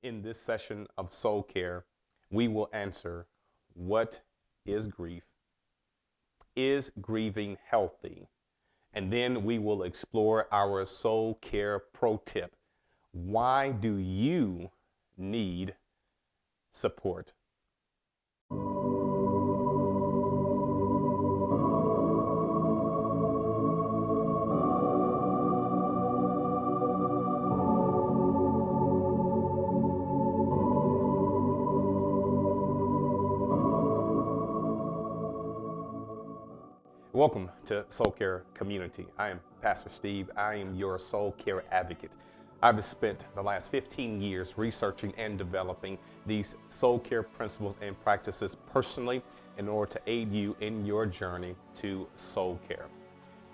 In this session of Soul Care, we will answer, what is grief? Is grieving healthy? And then we will explore our Soul Care pro tip. Why do you need support? Welcome to Soul Care Community. I am Pastor Steve. I am your soul care advocate. I've spent the last 15 years researching and developing these soul care principles and practices personally in order to aid you in your journey to soul care.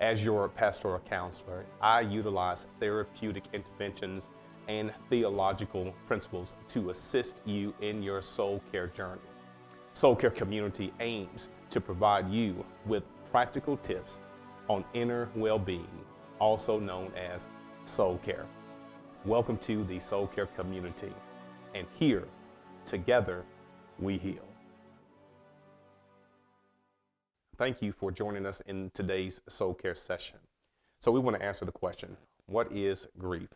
As your pastoral counselor, I utilize therapeutic interventions and theological principles to assist you in your soul care journey. Soul Care Community aims to provide you with practical tips on inner well-being, also known as soul care. Welcome to the Soul Care Community, and here, together, we heal. Thank you for joining us in today's Soul Care session. So we want to answer the question, what is grief?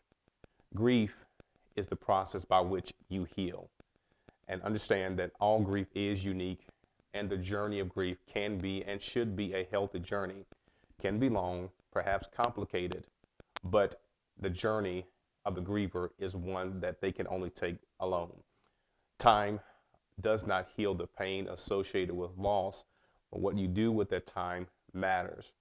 Grief is the process by which you heal. And understand that all grief is unique, and the journey of grief can be and should be a healthy journey. Can be long, perhaps complicated, but the journey of the griever is one that they can only take alone. Time does not heal the pain associated with loss, but what you do with that time matters.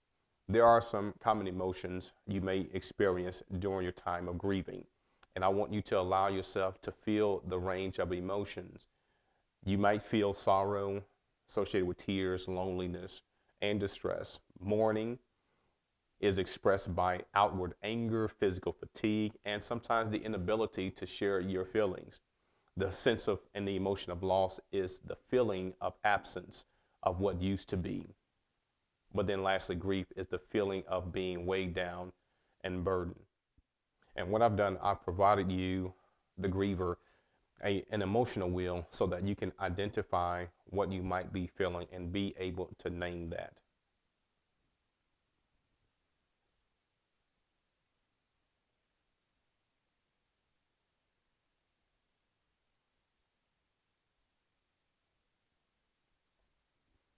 There are some common emotions you may experience during your time of grieving, and I want you to allow yourself to feel the range of emotions. You might feel sorrow associated with tears, loneliness, and distress. Mourning is expressed by outward anger, physical fatigue, and sometimes the inability to share your feelings. The sense of and the emotion of loss is the feeling of absence of what used to be. But then lastly, grief is the feeling of being weighed down and burdened. And what I've done, I've provided you, the griever, an emotional wheel so that you can identify what you might be feeling and be able to name that.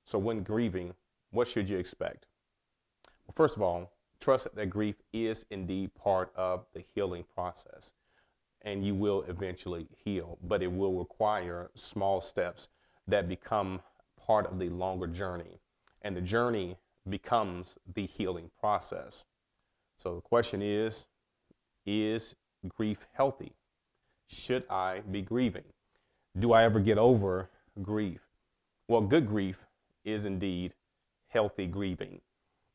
So when grieving, what should you expect? Well, first of all, trust that grief is indeed part of the healing process, and you will eventually heal, but it will require small steps that become part of the longer journey, and the journey becomes the healing process. So the question is grief healthy? Should I be grieving? Do I ever get over grief? Well, good grief is indeed healthy grieving,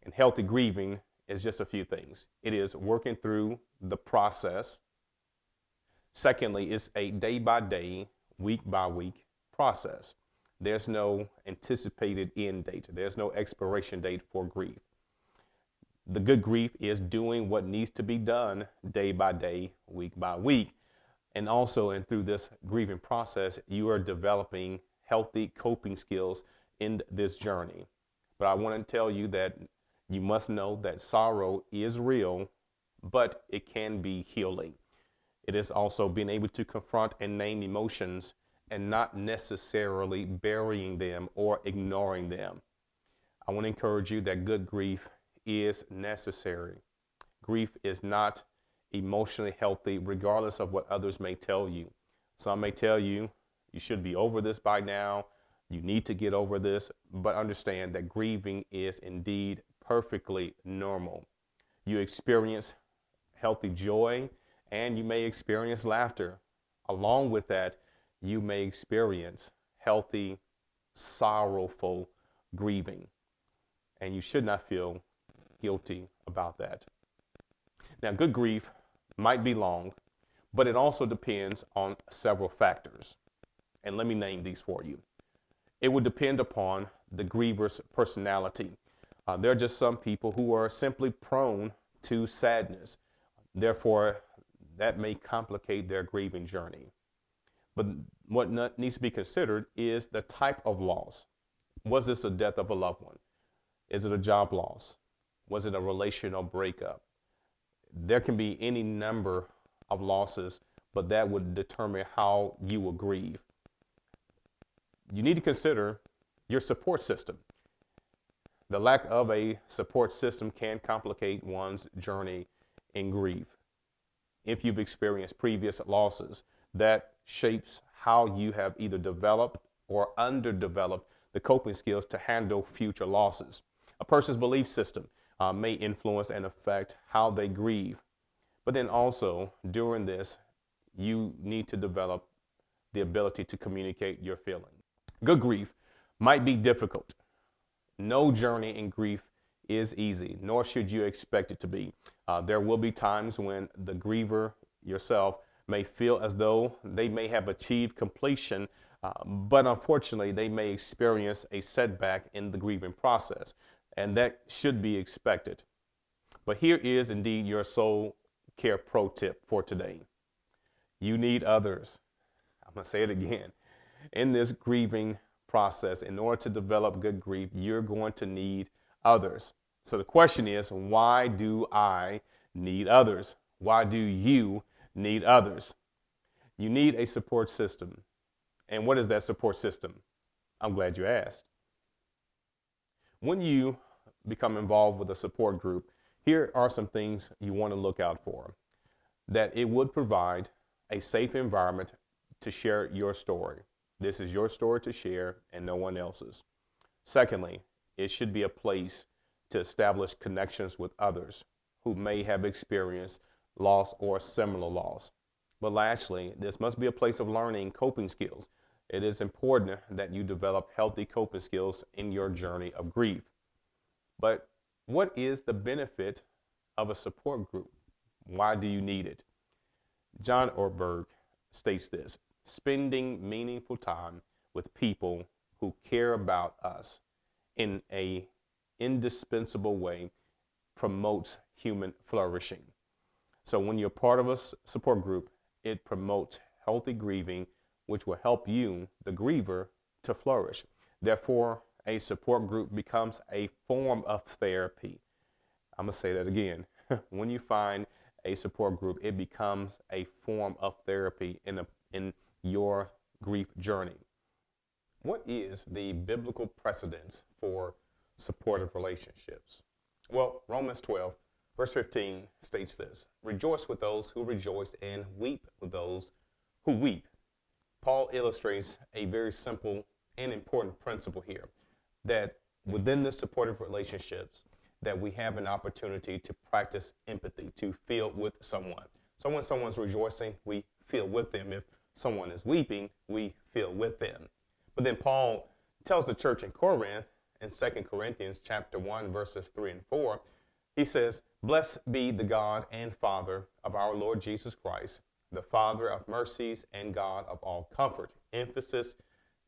and healthy grieving is just a few things. It is working through the process. Secondly, it's a day-by-day, week-by-week process. There's no anticipated end date. There's no expiration date for grief. The good grief is doing what needs to be done day by day, week by week. And also, and through this grieving process, you are developing healthy coping skills in this journey. But I want to tell you that you must know that sorrow is real, but it can be healing. It is also being able to confront and name emotions and not necessarily burying them or ignoring them. I want to encourage you that good grief is necessary. Grief is not emotionally healthy, regardless of what others may tell you. Some may tell you, you should be over this by now. You need to get over this, but understand that grieving is indeed perfectly normal. You experience healthy joy, and you may experience laughter. Along with that, you may experience healthy, sorrowful grieving. And you should not feel guilty about that. Now, good grief might be long, but it also depends on several factors. And let me name these for you. It would depend upon the griever's personality. There are just some people who are simply prone to sadness. Therefore, that may complicate their grieving journey. But what needs to be considered is the type of loss. Was this a death of a loved one? Is it a job loss? Was it a relational breakup? There can be any number of losses, but that would determine how you will grieve. You need to consider your support system. The lack of a support system can complicate one's journey in grief. If you've experienced previous losses, that shapes how you have either developed or underdeveloped the coping skills to handle future losses. A person's belief system may influence and affect how they grieve. But then also, during this, you need to develop the ability to communicate your feelings. Good grief might be difficult. No journey in grief is easy, nor should you expect it to be. There will be times when the griever yourself may feel as though they may have achieved completion, but unfortunately, they may experience a setback in the grieving process, and that should be expected. But here is indeed your soul care pro tip for today. You need others. I'm going to say it again. In this grieving process, in order to develop good grief, you're going to need others. So the question is, why do I need others? Why do you need others? You need a support system. And what is that support system? I'm glad you asked. When you become involved with a support group, here are some things you want to look out for. That it would provide a safe environment to share your story. This is your story to share and no one else's. Secondly, it should be a place to establish connections with others who may have experienced loss or similar loss. But lastly, this must be a place of learning coping skills. It is important that you develop healthy coping skills in your journey of grief. But what is the benefit of a support group? Why do you need it? John Ortberg states this: spending meaningful time with people who care about us in an indispensable way promotes human flourishing. So when you're part of a support group, it promotes healthy grieving, which will help you, the griever, to flourish. Therefore, a support group becomes a form of therapy. I'm going to say that again. When you find a support group, it becomes a form of therapy in your grief journey. What is the biblical precedence for supportive relationships? Well, Romans 12, verse 15 states this: rejoice with those who rejoice and weep with those who weep. Paul illustrates a very simple and important principle here, that within the supportive relationships, that we have an opportunity to practice empathy, to feel with someone. So when someone's rejoicing, we feel with them. If someone is weeping, we feel with them. But then Paul tells the church in Corinth, in 2 Corinthians chapter 1, verses 3 and 4, he says, blessed be the God and Father of our Lord Jesus Christ, the Father of mercies and God of all comfort. Emphasis,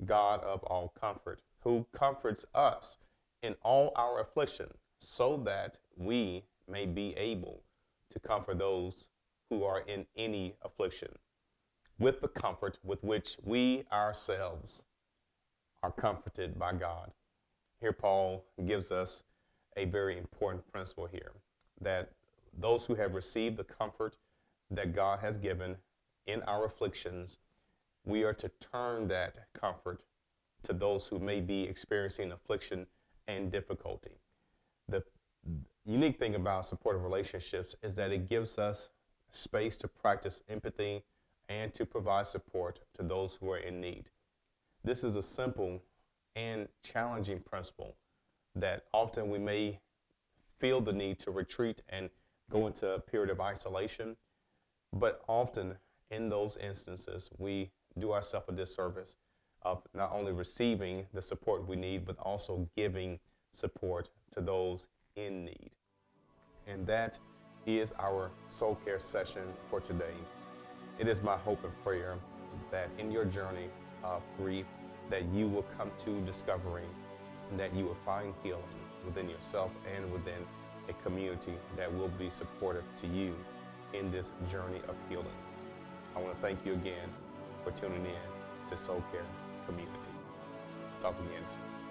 God of all comfort, who comforts us in all our affliction, so that we may be able to comfort those who are in any affliction with the comfort with which we ourselves are comforted by God. Here Paul gives us a very important principle here, that those who have received the comfort that God has given in our afflictions, we are to turn that comfort to those who may be experiencing affliction and difficulty. The unique thing about supportive relationships is that it gives us space to practice empathy and to provide support to those who are in need. This is a simple and challenging principle that often we may feel the need to retreat and go into a period of isolation, but often in those instances we do ourselves a disservice of not only receiving the support we need, but also giving support to those in need. And that is our soul care session for today. It is my hope and prayer that in your journey of grief, that you will come to discovering and that you will find healing within yourself and within a community that will be supportive to you in this journey of healing. I want to thank you again for tuning in to Soul Care Community. Talk again soon.